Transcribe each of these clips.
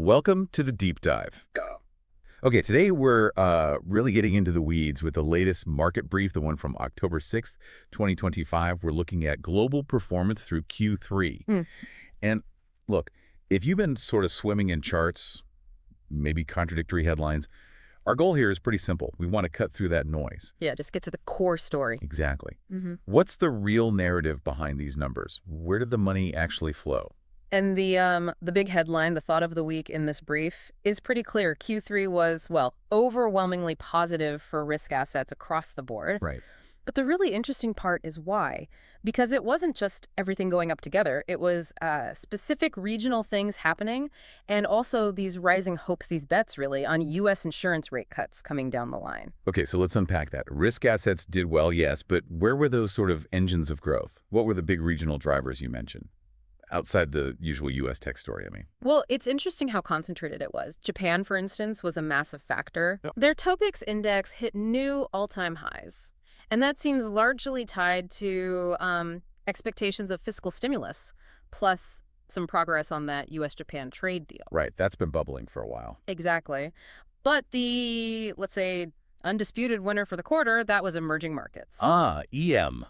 Welcome to the deep dive. Okay, today we're really getting into the weeds with the latest market brief, the one from October 6th, 2025. We're looking at global performance through Q3. And look, if you've been sort of swimming in charts, maybe contradictory headlines, our goal here is pretty simple. We want to cut through that noise. Yeah, just get to the core story. Exactly. What's the real narrative behind these numbers? Where did the money actually flow? And the big headline, the thought of the week in this brief, is pretty clear. Q3 was, well, overwhelmingly positive for risk assets across the board. Right. But the really interesting part is why. Because it wasn't just everything going up together. It was specific regional things happening, and also these rising hopes, these bets, really, on U.S. insurance rate cuts coming down the line. Okay, so let's unpack that. Risk assets did well, yes, but where were those sort of engines of growth? What were the big regional drivers you mentioned? Outside the usual U.S. tech story, I mean. Well, it's interesting how concentrated it was. Japan, for instance, was a massive factor. Yep. Their Topix index hit new all-time highs. And that seems largely tied to expectations of fiscal stimulus, plus some progress on that U.S.-Japan trade deal. Right, that's been bubbling for a while. Exactly. But the, let's say, undisputed winner for the quarter, that was emerging markets. Ah, EM.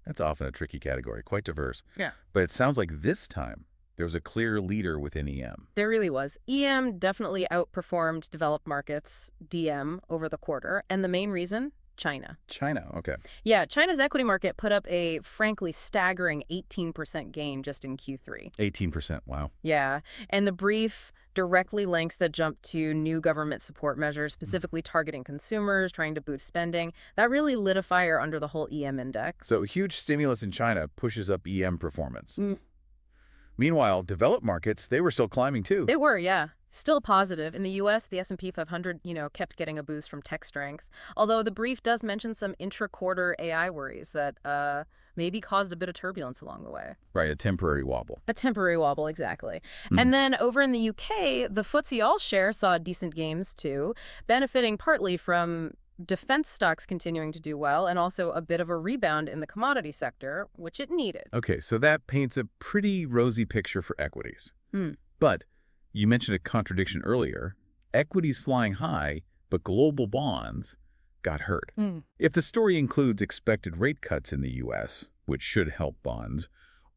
That's often a tricky category, quite diverse. Yeah. But it sounds like this time there was a clear leader within EM. There really was. EM definitely outperformed developed markets, DM, over the quarter. And the main reason? China. China, okay. Yeah, China's equity market put up a, frankly, staggering 18% gain just in Q3. 18%, wow. Yeah, and the brief directly links the jump to new government support measures, specifically targeting consumers, trying to boost spending. That really lit a fire under the whole EM index. So huge stimulus in China pushes up EM performance. Meanwhile, developed markets, they were still climbing too. They were, yeah. Still positive. In the U.S., the S&P 500, kept getting a boost from tech strength. Although the brief does mention some intra-quarter AI worries that maybe caused a bit of turbulence along the way. Right, a temporary wobble. A temporary wobble, exactly. And then over in the U.K., the FTSE All-Share saw decent gains too, benefiting partly from defense stocks continuing to do well and also a bit of a rebound in the commodity sector, which it needed. Okay, so that paints a pretty rosy picture for equities. But you mentioned a contradiction earlier. Equities flying high, but global bonds got hurt. If the story includes expected rate cuts in the U.S., which should help bonds,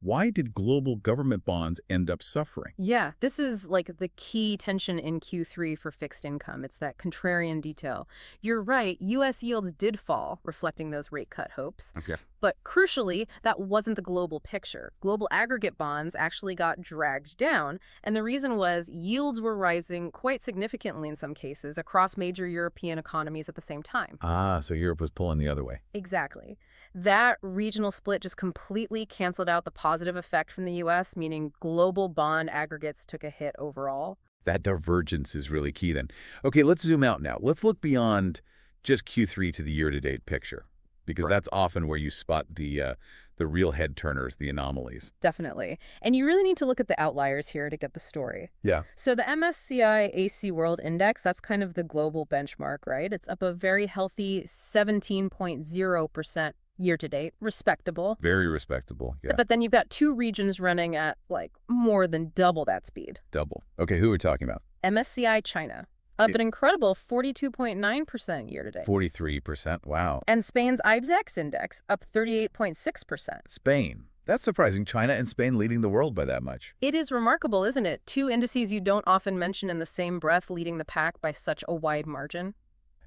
why did global government bonds end up suffering? Yeah, this is like the key tension in Q3 for fixed income. It's that contrarian detail. You're right, U.S. yields did fall, reflecting those rate cut hopes. Okay. But crucially, that wasn't the global picture. Global aggregate bonds actually got dragged down, and the reason was yields were rising quite significantly in some cases across major European economies at the same time. Ah, so Europe was pulling the other way. Exactly. That regional split just completely canceled out the positive effect from the U.S., meaning global bond aggregates took a hit overall. That divergence is really key then. Okay, let's zoom out now. Let's look beyond just Q3 to the year-to-date picture, because that's often where you spot the real head turners, the anomalies. Definitely. And you really need to look at the outliers here to get the story. Yeah. So the MSCI AC World Index, that's kind of the global benchmark, right? It's up a very healthy 17.0% year-to-date. Respectable. Very respectable, yeah. But then you've got two regions running at, like, more than double that speed. Double. Okay, who are we talking about? MSCI China, up an incredible 42.9% year-to-date. 43%, wow. And Spain's IBEX index, up 38.6%. Spain. That's surprising. China and Spain leading the world by that much. It is remarkable, isn't it? Two indices you don't often mention in the same breath leading the pack by such a wide margin.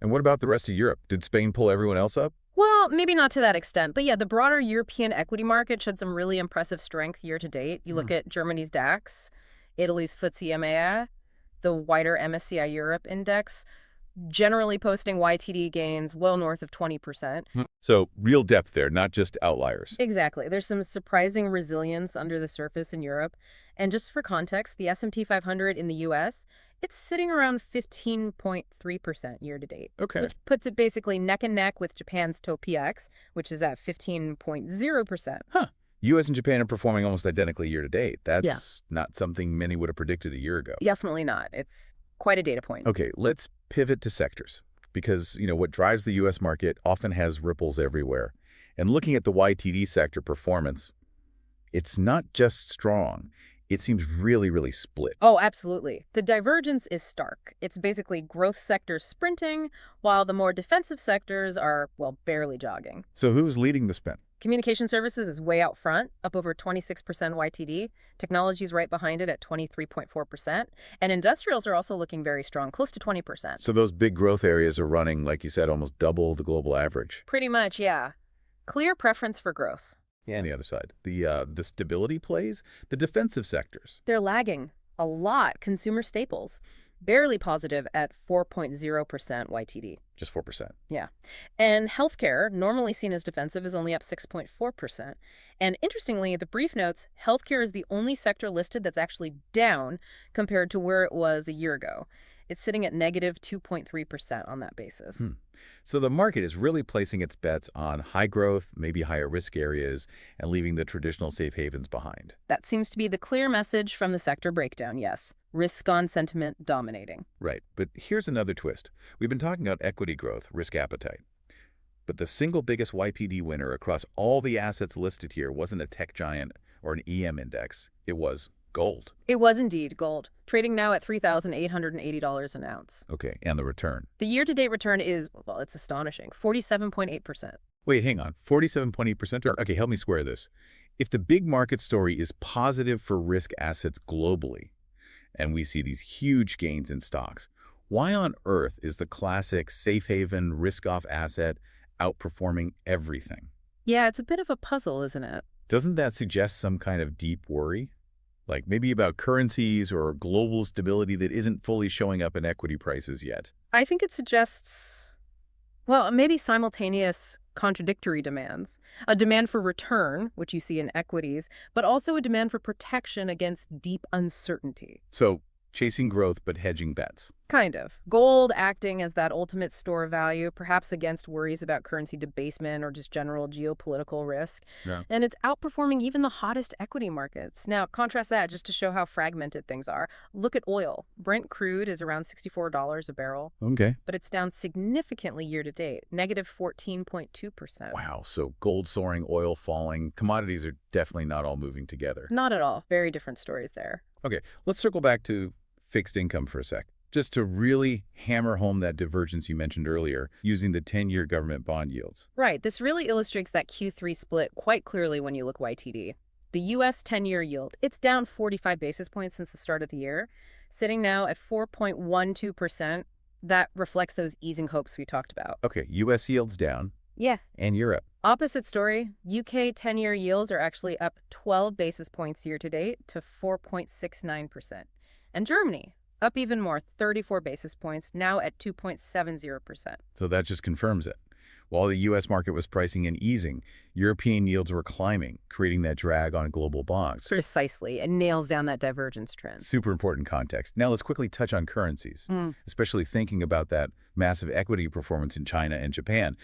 And what about the rest of Europe? Did Spain pull everyone else up? Well, maybe not to that extent, but yeah, the broader European equity market showed some really impressive strength year to date. You look at Germany's DAX, Italy's FTSE EMEA, the wider MSCI Europe index, generally posting YTD gains well north of 20%. So real depth there, not just outliers. Exactly. There's some surprising resilience under the surface in Europe. And just for context, the S&P 500 in the U.S., it's sitting around 15.3% year to date. Okay. Which puts it basically neck and neck with Japan's TOPIX, which is at 15.0%. Huh. U.S. and Japan are performing almost identically year to date. That's not something many would have predicted a year ago. Definitely not. It's quite a data point. Okay, let's pivot to sectors because, what drives the U.S. market often has ripples everywhere. And looking at the YTD sector performance, it's not just strong. it seems really, really split. Oh, absolutely. The divergence is stark. It's basically growth sectors sprinting, while the more defensive sectors are, well, barely jogging. So who's leading the spin? Communication services is way out front, up over 26% YTD. Technology's right behind it at 23.4%. And industrials are also looking very strong, close to 20%. So those big growth areas are running, like you said, almost double the global average. Pretty much, yeah. Clear preference for growth. Yeah. On the other side, the stability plays, the defensive sectors. They're lagging a lot. Consumer staples, barely positive at 4.0% YTD. Just 4%. Yeah. And healthcare, normally seen as defensive, is only up 6.4%. And interestingly, the brief notes, healthcare is the only sector listed that's actually down compared to where it was a year ago. It's sitting at negative 2.3% on that basis. So the market is really placing its bets on high growth, maybe higher risk areas, and leaving the traditional safe havens behind. That seems to be the clear message from the sector breakdown, yes. Risk-on sentiment dominating. Right. But here's another twist. We've been talking about equity growth, risk appetite. But the single biggest YPD winner across all the assets listed here wasn't a tech giant or an EM index. It was gold. It was indeed gold, trading now at $3,880 an ounce. Okay, and the return. The year-to-date return is, well, it's astonishing, 47.8%. Wait, hang on. 47.8%? Okay, help me square this. If the big market story is positive for risk assets globally, and we see these huge gains in stocks, why on earth is the classic safe haven risk-off asset outperforming everything? Yeah, it's a bit of a puzzle, isn't it? Doesn't that suggest some kind of deep worry? Like maybe about currencies or global stability that isn't fully showing up in equity prices yet? I think it suggests, well, maybe simultaneous contradictory demands. A demand for return, which you see in equities, but also a demand for protection against deep uncertainty. So chasing growth but hedging bets. Kind of. Gold acting as that ultimate store of value, perhaps against worries about currency debasement or just general geopolitical risk. Yeah. And it's outperforming even the hottest equity markets. Now, contrast that just to show how fragmented things are. Look at oil. Brent crude is around $64 a barrel, Okay. but it's down significantly year to date, negative 14.2%. Wow, so gold soaring, oil falling. Commodities are definitely not all moving together. Not at all. Very different stories there. Okay, let's circle back to fixed income for a sec, just to really hammer home that divergence you mentioned earlier using the 10-year government bond yields. Right. This really illustrates that Q3 split quite clearly when you look YTD. The U.S. 10-year yield, it's down 45 basis points since the start of the year, sitting now at 4.12%. That reflects those easing hopes we talked about. Okay, U.S. yields down. Yeah. And Europe. Opposite story. UK 10-year yields are actually up 12 basis points year to date to 4.69%. And Germany, up even more, 34 basis points, now at 2.70%. So that just confirms it. While the U.S. market was pricing in easing, European yields were climbing, creating that drag on global bonds. Precisely. It nails down that divergence trend. Super important context. Now let's quickly touch on currencies, especially thinking about that massive equity performance in China and Japan.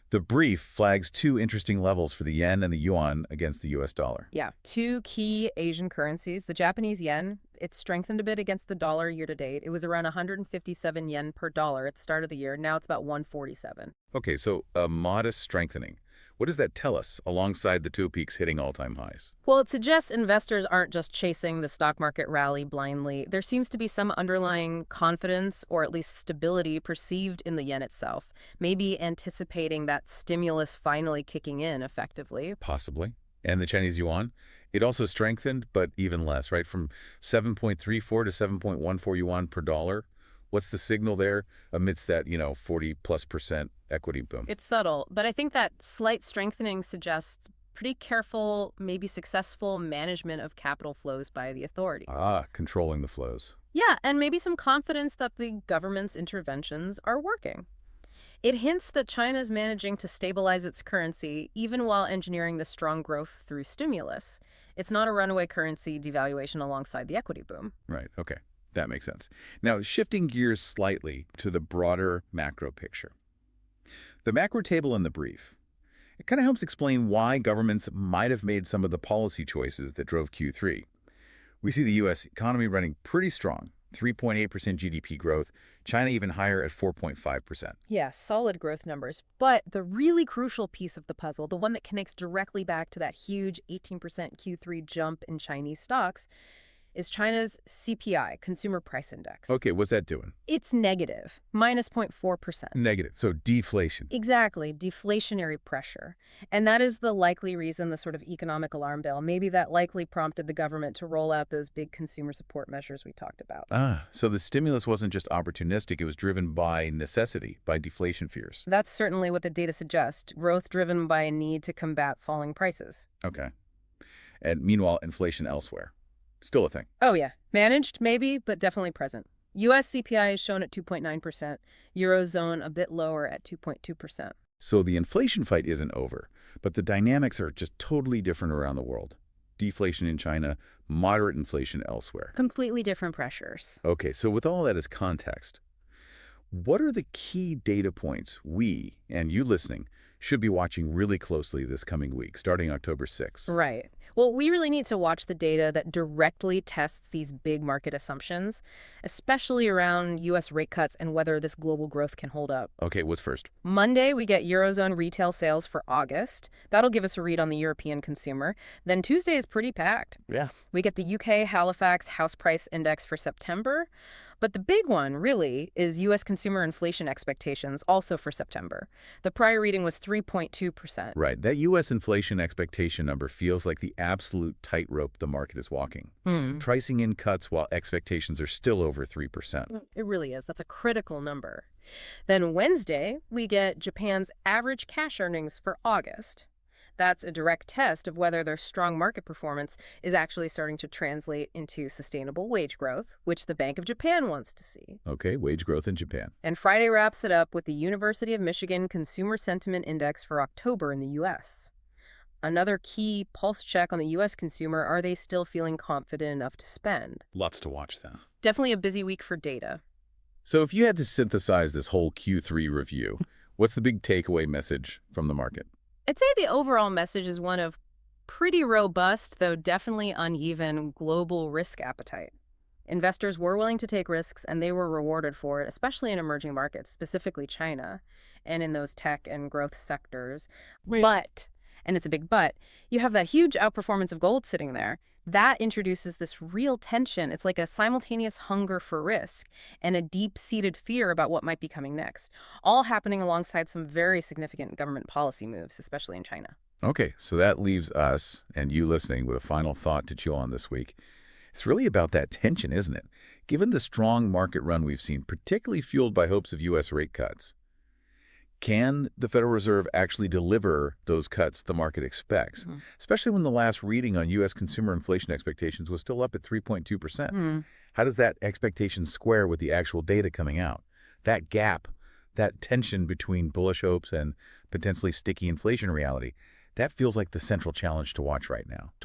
The brief flags two interesting levels for the yen and the yuan against the U.S. dollar. Yeah, two key Asian currencies. The Japanese yen, it strengthened a bit against the dollar year to date. It was around 157 yen per dollar at the start of the year. Now it's about 147. Okay, so a modest strengthening. What does that tell us alongside the two peaks hitting all-time highs? Well, it suggests investors aren't just chasing the stock market rally blindly. There seems to be some underlying confidence or at least stability perceived in the yen itself, maybe anticipating that stimulus finally kicking in effectively. Possibly. And the Chinese yuan? It also strengthened, but even less, right? From 7.34 to 7.14 yuan per dollar. What's the signal there amidst that, 40+% equity boom? It's subtle, but I think that slight strengthening suggests pretty careful, maybe successful management of capital flows by the authority. Controlling the flows. Yeah, and maybe some confidence that the government's interventions are working. It hints that China's managing to stabilize its currency even while engineering the strong growth through stimulus. It's not a runaway currency devaluation alongside the equity boom. Right, okay. That makes sense. Now, shifting gears slightly to the broader macro picture. The macro table in the brief, it kind of helps explain why governments might have made some of the policy choices that drove Q3. We see the U.S. economy running pretty strong, 3.8% GDP growth, China even higher at 4.5%. Yeah, solid growth numbers. But the really crucial piece of the puzzle, the one that connects directly back to that huge 18% Q3 jump in Chinese stocks, is China's CPI, Consumer Price Index. Okay, what's that doing? It's negative, minus 0.4%. Negative, so deflation. Exactly, deflationary pressure. And that is the likely reason, the sort of economic alarm bell. Maybe that likely prompted the government to roll out those big consumer support measures we talked about. So the stimulus wasn't just opportunistic, it was driven by necessity, by deflation fears. That's certainly what the data suggests, growth driven by a need to combat falling prices. Okay. And meanwhile, inflation elsewhere. Still a thing. Oh yeah, managed maybe, but definitely present. U.S. CPI is shown at 2.9%, Eurozone a bit lower at 2.2%. So the inflation fight isn't over, but the dynamics are just totally different around the world. Deflation in China, moderate inflation elsewhere. Completely different pressures. Okay, so with all that as context, what are the key data points we, and you listening, should be watching really closely this coming week, starting October 6th? Right. Well, we really need to watch the data that directly tests these big market assumptions, especially around U.S. rate cuts and whether this global growth can hold up. Okay, what's first? Monday, we get Eurozone retail sales for August. That'll give us a read on the European consumer. Then Tuesday is pretty packed. Yeah. We get the UK Halifax House Price Index for September. But the big one, really, is U.S. consumer inflation expectations, also for September. The prior reading was 3.2%. Right. That U.S. inflation expectation number feels like the absolute tightrope the market is walking. Pricing in cuts while expectations are still over 3%. It really is. That's a critical number. Then Wednesday, we get Japan's average cash earnings for August. That's a direct test of whether their strong market performance is actually starting to translate into sustainable wage growth, which the Bank of Japan wants to see. Okay, wage growth in Japan. And Friday wraps it up with the University of Michigan Consumer Sentiment Index for October in the U.S. Another key pulse check on the U.S. consumer, are they still feeling confident enough to spend? Lots to watch then. Definitely a busy week for data. So if you had to synthesize this whole Q3 review, what's the big takeaway message from the market? I'd say the overall message is one of pretty robust, though definitely uneven, global risk appetite. Investors were willing to take risks, and they were rewarded for it, especially in emerging markets, specifically China, and in those tech and growth sectors. But, and it's a big but, you have that huge outperformance of gold sitting there. That introduces this real tension. It's like a simultaneous hunger for risk and a deep-seated fear about what might be coming next, all happening alongside some very significant government policy moves, especially in China. Okay, so that leaves us and you listening with a final thought to chew on this week. It's really about that tension, isn't it? Given the strong market run we've seen, particularly fueled by hopes of U.S. rate cuts, can the Federal Reserve actually deliver those cuts the market expects, especially when the last reading on U.S. consumer inflation expectations was still up at 3.2%? How does that expectation square with the actual data coming out? That gap, that tension between bullish hopes and potentially sticky inflation reality, that feels like the central challenge to watch right now.